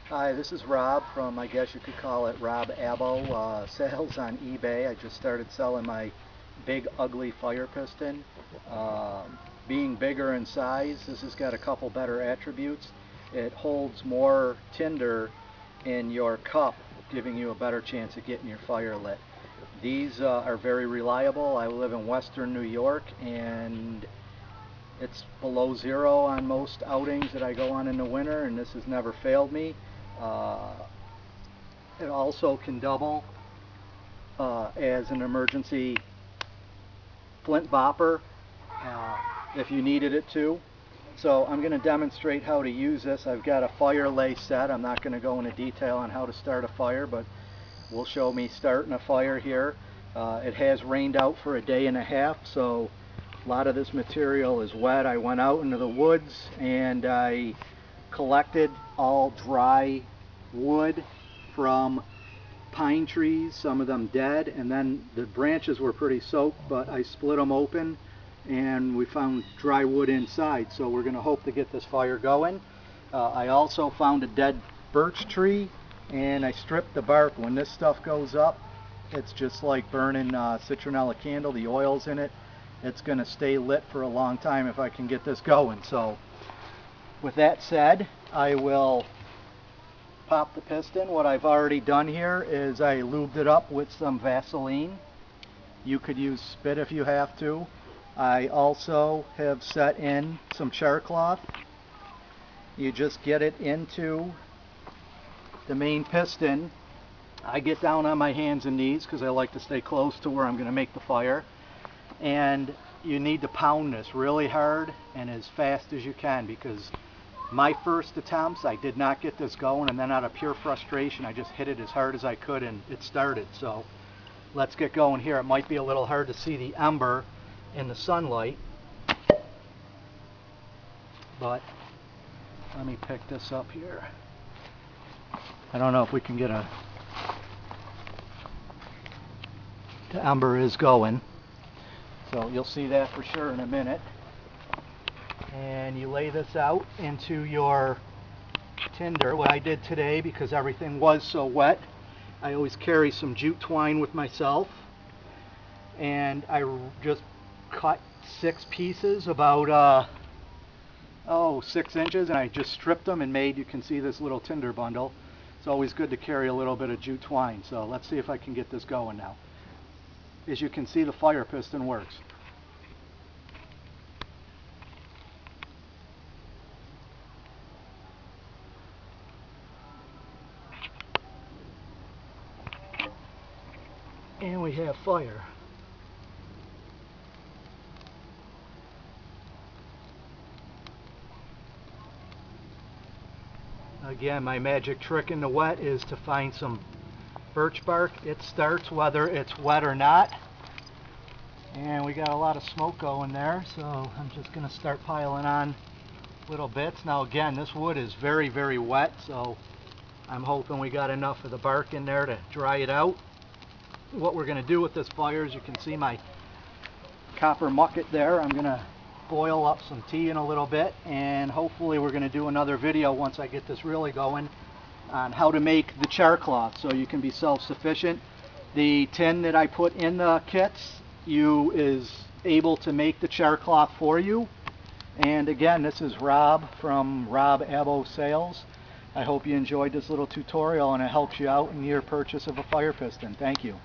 Hi, this is Rob from, I guess you could call it Robabo sales on eBay. I just started selling my big ugly fire piston. Being bigger in size, this has got a couple better attributes. It holds more tinder in your cup, giving you a better chance of getting your fire lit. These are very reliable. I live in western New York and it's below zero on most outings that I go on in the winter, and this has never failed me. Uh, it also can double as an emergency flint bopper if you needed it to. So I'm going to demonstrate how to use this. I've got a fire lay set. I'm not going to go into detail on how to start a fire, but will show me starting a fire here. It has rained out for a day and a half, so a lot of this material is wet. I went out into the woods and I collected all dry wood from pine trees, some of them dead, and then the branches were pretty soaked, but I split them open and we found dry wood inside, so we're going to hope to get this fire going. I also found a dead birch tree and I stripped the bark. When this stuff goes up, it's just like burning citronella candle. The oil's in it. It's going to stay lit for a long time if I can get this going. So with that said, I will pop the piston. What I've already done here is I lubed it up with some Vaseline. You could use spit if you have to. I also have set in some char cloth. You just get it into the main piston. I get down on my hands and knees because I like to stay close to where I'm going to make the fire. And you need to pound this really hard and as fast as you can, because my first attempts I did not get this going, and then out of pure frustration I just hit it as hard as I could and it started. So let's get going here. It might be a little hard to see the ember in the sunlight, but let me pick this up here. I don't know if we can get the ember is going, so you'll see that for sure in a minute. And you lay this out into your tinder. What I did today, because everything was so wet, I always carry some jute twine with myself, and I just cut 6 pieces about 6 inches, and I just stripped them and made, you can see this little tinder bundle. It's always good to carry a little bit of jute twine. So let's see if I can get this going now. As you can see, the fire piston works. And we have fire. Again, my magic trick in the wet is to find some birch bark. It starts whether it's wet or not. And we got a lot of smoke going there, so I'm just going to start piling on little bits. Now again, this wood is very, very wet, so I'm hoping we got enough of the bark in there to dry it out. What we're going to do with this fire is, you can see my copper mucket there. I'm going to boil up some tea in a little bit, and hopefully we're going to do another video once I get this really going on how to make the char cloth so you can be self-sufficient. The tin that I put in the kits is able to make the char cloth for you. And again, this is Rob from Robabo Sales. I hope you enjoyed this little tutorial and it helps you out in your purchase of a fire piston. Thank you.